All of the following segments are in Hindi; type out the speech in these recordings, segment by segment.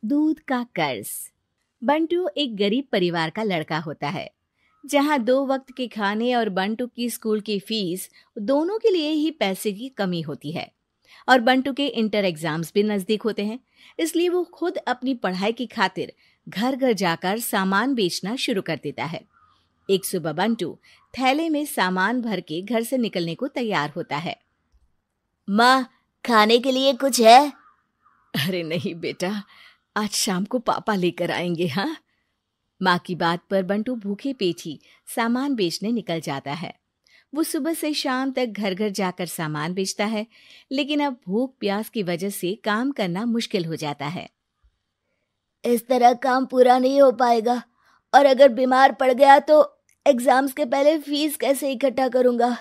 दूध का कर्ज। बंटू एक गरीब परिवार का लड़का होता है, जहां 2 वक्त के खाने और बंटू की स्कूल की फीस दोनों के लिए ही पैसे की कमी होती है। और बंटू के इंटर एग्जाम्स भी नजदीक होते हैं, इसलिए वो खुद अपनी पढ़ाई की खातिर घर घर जाकर सामान बेचना शुरू कर देता है। एक सुबह बंटू थैले में सामान भर के घर से निकलने को तैयार होता है। माँ, खाने के लिए कुछ है? अरे नहीं बेटा, आज शाम को पापा लेकर आएंगे। हाँ, माँ की बात पर बंटू भूखे पेट ही सामान बेचने निकल जाता है। वो सुबह से शाम तक घर घर जाकर सामान बेचता है, लेकिन अब भूख प्यास की वजह से काम करना मुश्किल हो जाता है। इस तरह काम पूरा नहीं हो पाएगा, और अगर बीमार पड़ गया तो एग्जाम्स के पहले फीस कैसे इकट्ठा करूंगा?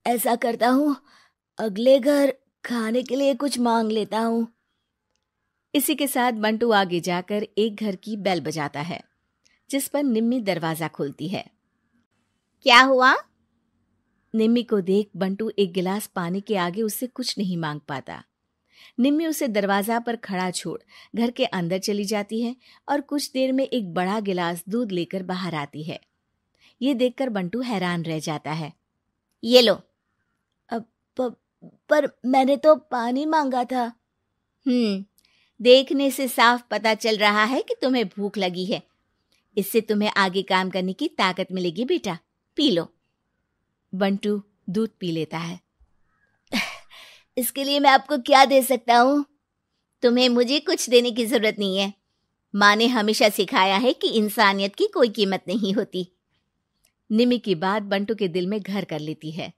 ऐसा करता हूँ, अगले घर खाने के लिए कुछ मांग लेता हूँ। इसी के साथ बंटू आगे जाकर एक घर की बेल बजाता है, जिस पर निम्मी दरवाजा खोलती है। क्या हुआ? निम्मी को देख बंटू एक गिलास पानी के आगे उससे कुछ नहीं मांग पाता। निम्मी उसे दरवाजा पर खड़ा छोड़ घर के अंदर चली जाती है और कुछ देर में एक बड़ा गिलास दूध लेकर बाहर आती है। ये देखकर बंटू हैरान रह जाता है। ये लो। पर मैंने तो पानी मांगा था। देखने से साफ पता चल रहा है कि तुम्हें भूख लगी है। इससे तुम्हें आगे काम करने की ताकत मिलेगी बेटा, पी लो। बंटू दूध पी लेता है। इसके लिए मैं आपको क्या दे सकता हूँ? तुम्हें मुझे कुछ देने की जरूरत नहीं है। माँ ने हमेशा सिखाया है कि इंसानियत की कोई कीमत नहीं होती। निमी की बात बंटू के दिल में घर कर लेती है।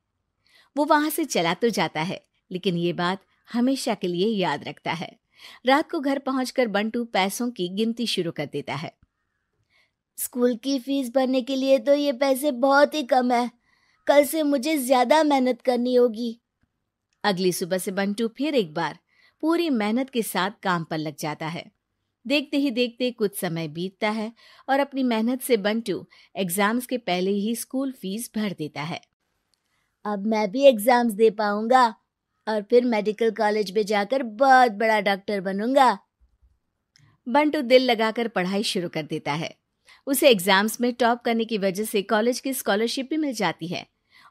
वो वहां से चला तो जाता है, लेकिन ये बात हमेशा के लिए याद रखता है। रात को घर पहुंचकर बंटू पैसों की गिनती शुरू कर देता है। स्कूल की फीस भरने के लिए तो ये पैसे बहुत ही कम है। कल से मुझे ज्यादा मेहनत करनी होगी। अगली सुबह से बंटू फिर एक बार पूरी मेहनत के साथ काम पर लग जाता है। देखते ही देखते कुछ समय बीतता है और अपनी मेहनत से बंटू एग्जाम्स के पहले ही स्कूल फीस भर देता है। अब मैं भी एग्जाम्स दे पाऊंगा और फिर मेडिकल कॉलेज में जाकर बहुत बड़ा डॉक्टर बनूंगा। बंटू दिल लगाकर पढ़ाई शुरू कर देता है। उसे एग्जाम्स में टॉप करने की वजह से कॉलेज की स्कॉलरशिप भी मिल जाती है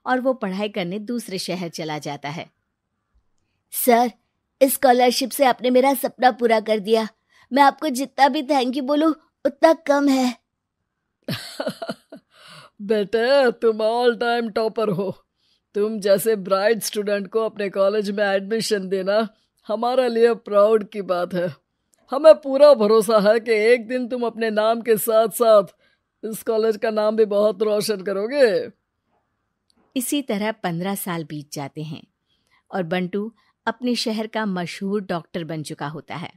और वो पढ़ाई करने दूसरे शहर चला जाता है। सर, इस स्कॉलरशिप से आपने मेरा सपना पूरा कर दिया। मैं आपको जितना भी थैंक यू बोलूं उतना कम है। बेटे, तुम ऑल टाइम टॉपर हो। तुम जैसे ब्राइट स्टूडेंट को अपने कॉलेज में एडमिशन देना हमारे लिए प्राउड की बात है। हमें पूरा भरोसा है कि एक दिन तुम अपने नाम के साथ साथ इस कॉलेज का नाम भी बहुत रोशन करोगे। इसी तरह 15 साल बीत जाते हैं और बंटू अपने शहर का मशहूर डॉक्टर बन चुका होता है।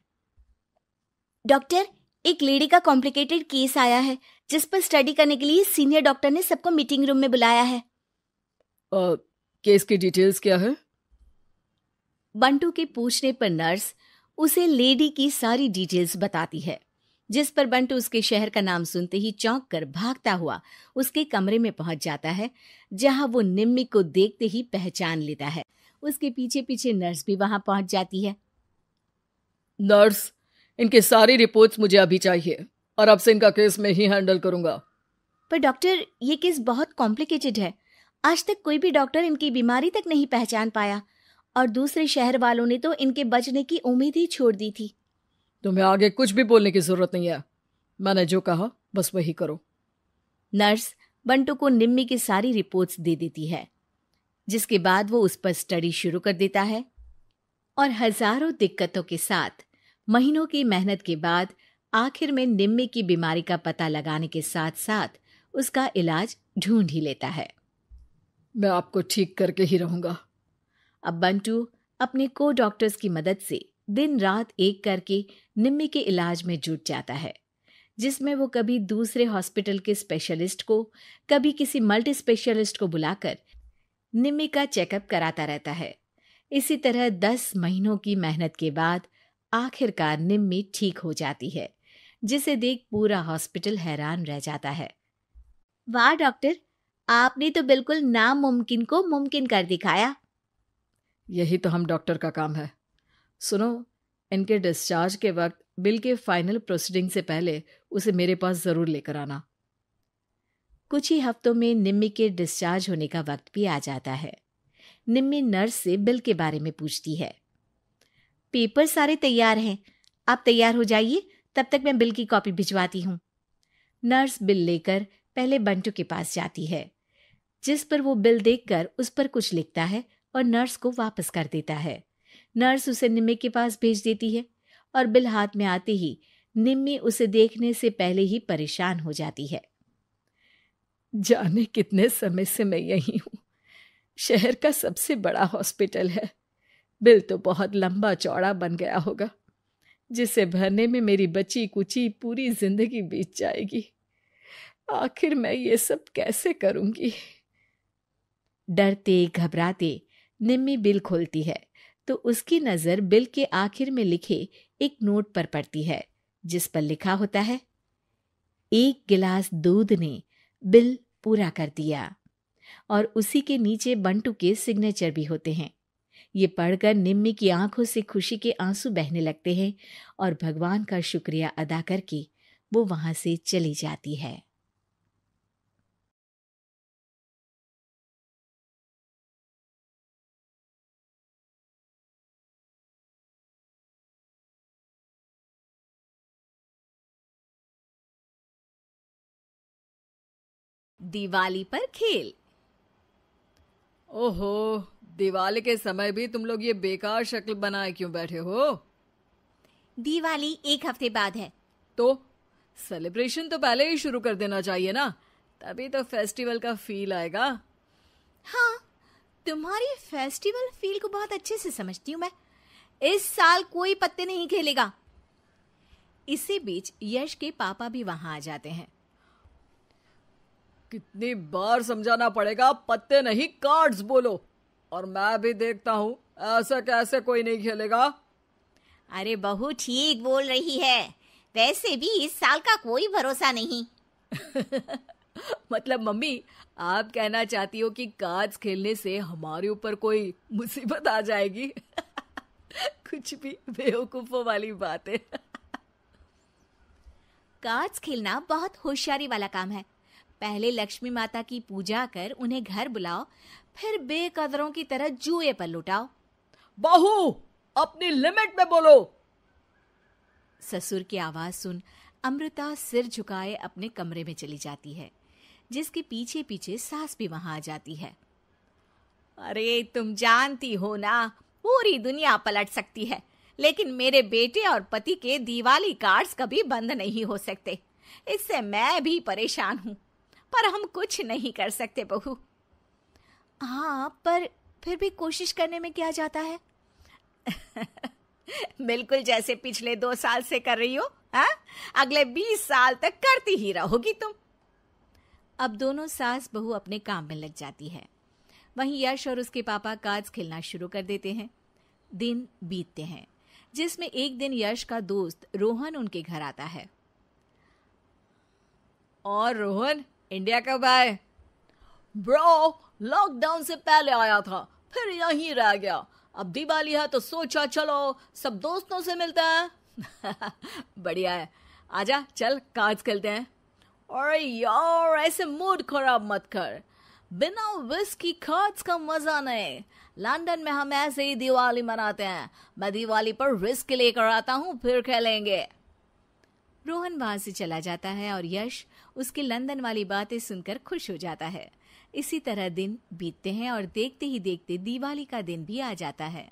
डॉक्टर, एक लेडी का कॉम्प्लिकेटेड केस आया है, जिस पर स्टडी करने के लिए सीनियर डॉक्टर ने सबको मीटिंग रूम में बुलाया है। केस की डिटेल्स क्या है? बंटू के पूछने पर नर्स उसे लेडी की सारी डिटेल्स बताती है, जिस पर बंटू उसके शहर का नाम सुनते ही चौंक कर भागता हुआ उसके कमरे में पहुंच जाता है, जहां वो निम्मी को देखते ही पहचान लेता है। उसके पीछे पीछे नर्स भी वहां पहुंच जाती है। नर्स, इनकी सारी रिपोर्ट्स मुझे अभी चाहिए और अब से इनका केस मैं ही हैंडल करूंगा। पर डॉक्टर, ये केस बहुत कॉम्प्लिकेटेड है। आज तक कोई भी डॉक्टर इनकी बीमारी तक नहीं पहचान पाया और दूसरे शहर वालों ने तो इनके बचने की उम्मीद ही छोड़ दी थी। तुम्हें आगे कुछ भी बोलने की जरूरत नहीं है। मैंने जो कहा बस वही करो। नर्स बंटू को निम्मी की सारी रिपोर्ट्स दे देती है, जिसके बाद वो उस पर स्टडी शुरू कर देता है और हजारों दिक्कतों के साथ महीनों की मेहनत के बाद आखिर में निम्मी की बीमारी का पता लगाने के साथ साथ उसका इलाज ढूंढ ही लेता है। मैं आपको ठीक करके ही रहूंगा। अब बंटू अपने को डॉक्टर्स की मदद से दिन रात एक करके निम्मी के इलाज में जुट जाता है, जिसमें वो कभी दूसरे हॉस्पिटल के स्पेशलिस्ट को, कभी किसी मल्टी स्पेशलिस्ट को बुलाकर निम्मी का चेकअप कराता रहता है। इसी तरह 10 महीनों की मेहनत के बाद आखिरकार निम्मी ठीक हो जाती है, जिसे देख पूरा हॉस्पिटल हैरान रह जाता है। वाह डॉक्टर, आपने तो बिल्कुल नामुमकिन को मुमकिन कर दिखाया। यही तो हम डॉक्टर का काम है। सुनो, इनके डिस्चार्ज के वक्त बिल के फाइनल प्रोसीडिंग से पहले उसे मेरे पास जरूर लेकर आना। कुछ ही हफ्तों में निम्मी के डिस्चार्ज होने का वक्त भी आ जाता है। निम्मी नर्स से बिल के बारे में पूछती है। पेपर सारे तैयार हैं, आप तैयार हो जाइए, तब तक मैं बिल की कॉपी भिजवाती हूँ। नर्स बिल लेकर पहले बंटू के पास जाती है, जिस पर वो बिल देखकर उस पर कुछ लिखता है और नर्स को वापस कर देता है। नर्स उसे निम्मी के पास भेज देती है और बिल हाथ में आते ही निम्मी उसे देखने से पहले ही परेशान हो जाती है। जाने कितने समय से मैं यही हूँ। शहर का सबसे बड़ा हॉस्पिटल है। बिल तो बहुत लंबा चौड़ा बन गया होगा, जिसे भरने में मेरी बची कुची पूरी जिंदगी बीत जाएगी। आखिर मैं ये सब कैसे करूंगी? डरते घबराते निम्मी बिल खोलती है तो उसकी नजर बिल के आखिर में लिखे एक नोट पर पड़ती है, जिस पर लिखा होता है, 1 गिलास दूध ने बिल पूरा कर दिया। और उसी के नीचे बंटू के सिग्नेचर भी होते हैं। ये पढ़कर निम्मी की आंखों से खुशी के आंसू बहने लगते हैं और भगवान का शुक्रिया अदा करके वो वहां से चली जाती है। दिवाली पर खेल। ओहो, दिवाली के समय भी तुम लोग ये बेकार शक्ल बनाए क्यों बैठे हो? दिवाली 1 हफ्ते बाद है। तो सेलिब्रेशन तो पहले ही शुरू कर देना चाहिए ना, तभी तो फेस्टिवल का फील आएगा। हाँ, तुम्हारी फेस्टिवल फील को बहुत अच्छे से समझती हूँ मैं। इस साल कोई पत्ते नहीं खेलेगा। इसी बीच यश के पापा भी वहां आ जाते हैं। कितनी बार समझाना पड़ेगा, पत्ते नहीं कार्ड्स बोलो। और मैं भी देखता हूँ, ऐसा कैसे कोई नहीं खेलेगा। अरे बहू ठीक बोल रही है, वैसे भी इस साल का कोई भरोसा नहीं। मतलब मम्मी, आप कहना चाहती हो कि कार्ड्स खेलने से हमारे ऊपर कोई मुसीबत आ जाएगी? कुछ भी बेवकूफों वाली बात है। कार्ड्स खेलना बहुत होशियारी वाला काम है। पहले लक्ष्मी माता की पूजा कर उन्हें घर बुलाओ, फिर बेकदरों की तरह जुए पर लुटाओ। बहू, अपनी लिमिट में बोलो। ससुर की आवाज सुन अमृता सिर झुकाए अपने कमरे में चली जाती है, जिसके पीछे पीछे सास भी वहां आ जाती है। अरे तुम जानती हो ना, पूरी दुनिया पलट सकती है, लेकिन मेरे बेटे और पति के दिवाली कार्ड्स कभी बंद नहीं हो सकते। इससे मैं भी परेशान हूँ, पर हम कुछ नहीं कर सकते बहू। हाँ, पर फिर भी कोशिश करने में क्या जाता है। बिल्कुल जैसे पिछले 2 साल से कर रही हो। हाँ, अगले 20 साल तक करती ही रहोगी तुम। अब दोनों सास बहू अपने काम में लग जाती है। वहीं यश और उसके पापा कार्ड्स खेलना शुरू कर देते हैं। दिन बीतते हैं, जिसमें एक दिन यश का दोस्त रोहन उनके घर आता है। और रोहन, इंडिया कब आए? ब्रो, लॉकडाउन से पहले आया था, फिर यहीं रह गया। अब दिवाली है तो सोचा चलो सब दोस्तों से मिलते हैं। बढ़िया है, आजा चल कार्ड्स खेलते हैं। अरे यार, ऐसे मूड खराब मत कर, बिना विस्की कार्ड्स का मजा नहीं। लंदन में हम ऐसे ही दिवाली मनाते हैं। मैं दिवाली पर विस्की लेकर आता हूँ, फिर खेलेंगे। रोहन वहां से चला जाता है और यश उसकी लंदन वाली बातें सुनकर खुश हो जाता है। इसी तरह दिन बीतते हैं और देखते ही देखते दिवाली का दिन भी आ जाता है,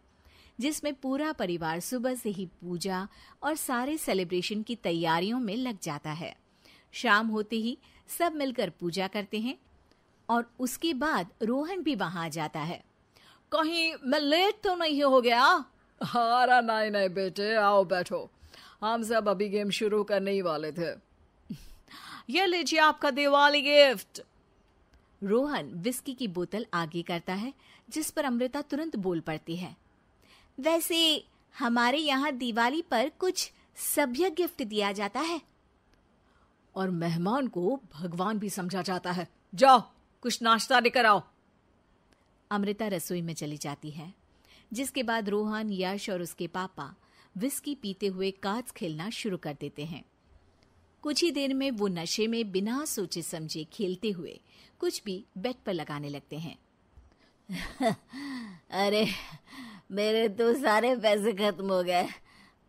जिसमें पूरा परिवार सुबह से ही पूजा और सारे सेलिब्रेशन की तैयारियों में लग जाता है। शाम होते ही सब मिलकर पूजा करते हैं और उसके बाद रोहन भी वहां आ जाता है। कहीं मैं लेट तो नहीं हो गया? अरे नहीं नहीं बेटे, आओ बैठो, हम सब अभी गेम शुरू करने ही वाले थे। ये लीजिए आपका दिवाली गिफ्ट। रोहन विस्की की बोतल आगे करता है, जिस पर अमृता तुरंत बोल पड़ती है। वैसे हमारे यहाँ दिवाली पर कुछ सभ्य गिफ्ट दिया जाता है और मेहमान को भगवान भी समझा जाता है। जाओ कुछ नाश्ता लेकर आओ। अमृता रसोई में चली जाती है, जिसके बाद रोहन, यश और उसके पापा विस्की पीते हुए कार्ड्स खेलना शुरू कर देते हैं। कुछ ही देर में वो नशे में बिना सोचे समझे खेलते हुए कुछ भी बेट पर लगाने लगते हैं। अरे मेरे तो सारे पैसे खत्म हो गए,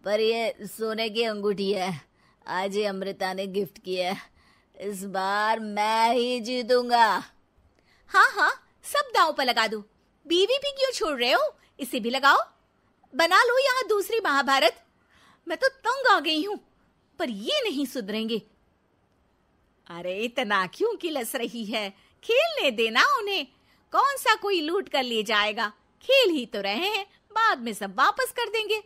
पर ये सोने की अंगूठी है, आज ही अमृता ने गिफ्ट की है, इस बार मैं ही जीतूंगा। हाँ हाँ, सब दांव पर लगा दो, बीवी भी क्यों छोड़ रहे हो, इसे भी लगाओ, बना लो यहाँ दूसरी महाभारत। मैं तो तंग आ गई हूँ, पर ये नहीं सुधरेंगे। अरे इतना क्यों किलस रही है, खेलने देना उन्हें, कौन सा कोई लूट कर ले जाएगा, खेल ही तो रहे हैं, बाद में सब वापस कर देंगे।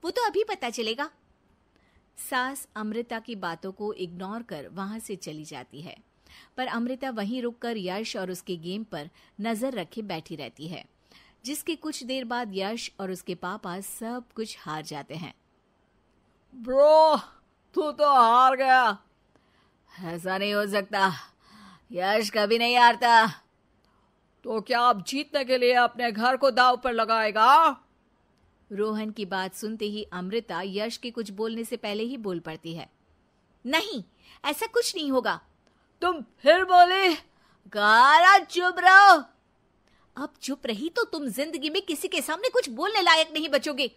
वो तो अभी पता चलेगा। सास अमृता की बातों को इग्नोर कर वहां से चली जाती है, पर अमृता वहीं रुककर यश और उसके गेम पर नजर रखे बैठी रहती है, जिसके कुछ देर बाद यश और उसके पापा सब कुछ हार जाते हैं। ब्रो, तू तो हार गया। ऐसा नहीं हो सकता, यश कभी नहीं हारता। तो क्या आप जीतने के लिए अपने घर को दांव पर लगाएगा? रोहन की बात सुनते ही अमृता यश के कुछ बोलने से पहले ही बोल पड़ती है। नहीं, ऐसा कुछ नहीं होगा। तुम फिर बोली? गारा चुप रहो। अब चुप रही तो तुम जिंदगी में किसी के सामने कुछ बोलने लायक नहीं बचोगे।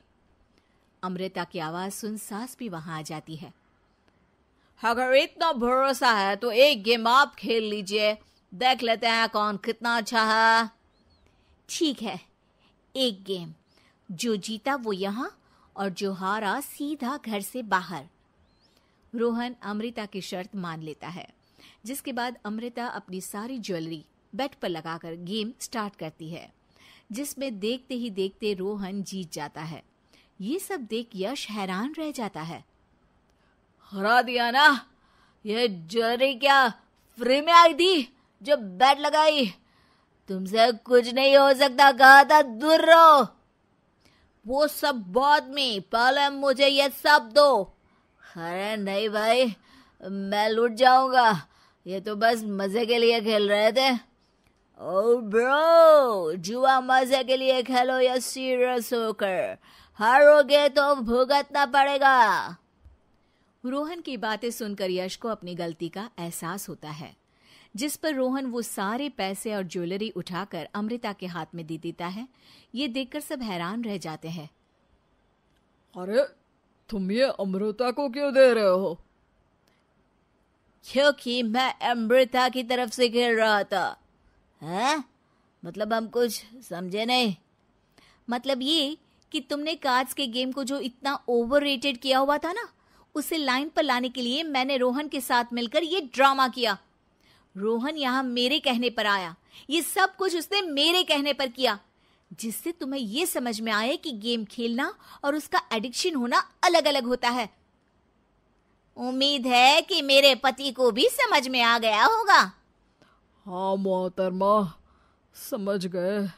अमृता की आवाज सुन सास भी वहां आ जाती है। अगर इतना भरोसा है तो एक गेम आप खेल लीजिए, देख लेते हैं कौन कितना अच्छा है। ठीक है, एक गेम, जो जीता वो यहाँ और जो हारा सीधा घर से बाहर। रोहन अमृता की शर्त मान लेता है, जिसके बाद अमृता अपनी सारी ज्वेलरी बेड पर लगाकर गेम स्टार्ट करती है, जिसमें देखते ही देखते रोहन जीत जाता है। ये सब देख यश हैरान रह जाता है। हरा दिया ना, ये ज्वेलरी क्या फ्री में आई थी जो बेट लगाई? तुमसे कुछ नहीं हो सकता, कहा था दूर रहो। वो सब बाद में, पहले मुझे ये सब दो। अरे नहीं भाई, मैं लूट जाऊंगा, ये तो बस मजे के लिए खेल रहे थे। ओ ब्रो, जुआ मजे के लिए खेलो या सीरियस होकर, हारोगे तो भुगतना पड़ेगा। रोहन की बातें सुनकर यश को अपनी गलती का एहसास होता है, जिस पर रोहन वो सारे पैसे और ज्वेलरी उठाकर अमृता के हाथ में दे देता है। ये देखकर सब हैरान रह जाते हैं। अरे तुम ये अमृता को क्यों दे रहे हो? क्योंकि मैं अमृता की तरफ से खेल रहा था। हैं? मतलब हम कुछ समझे नहीं। मतलब ये कि तुमने कार्ड्स के गेम को जो इतना ओवररेटेड किया हुआ था ना, उसे लाइन पर लाने के लिए मैंने रोहन के साथ मिलकर ये ड्रामा किया। रोहन यहाँ मेरे कहने पर आया, ये सब कुछ उसने मेरे कहने पर किया, जिससे तुम्हें ये समझ में आए कि गेम खेलना और उसका एडिक्शन होना अलग अलग होता है। उम्मीद है कि मेरे पति को भी समझ में आ गया होगा। हाँ मोहतरमा, समझ गए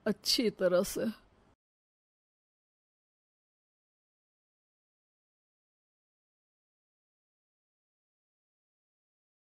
अच्छी तरह से।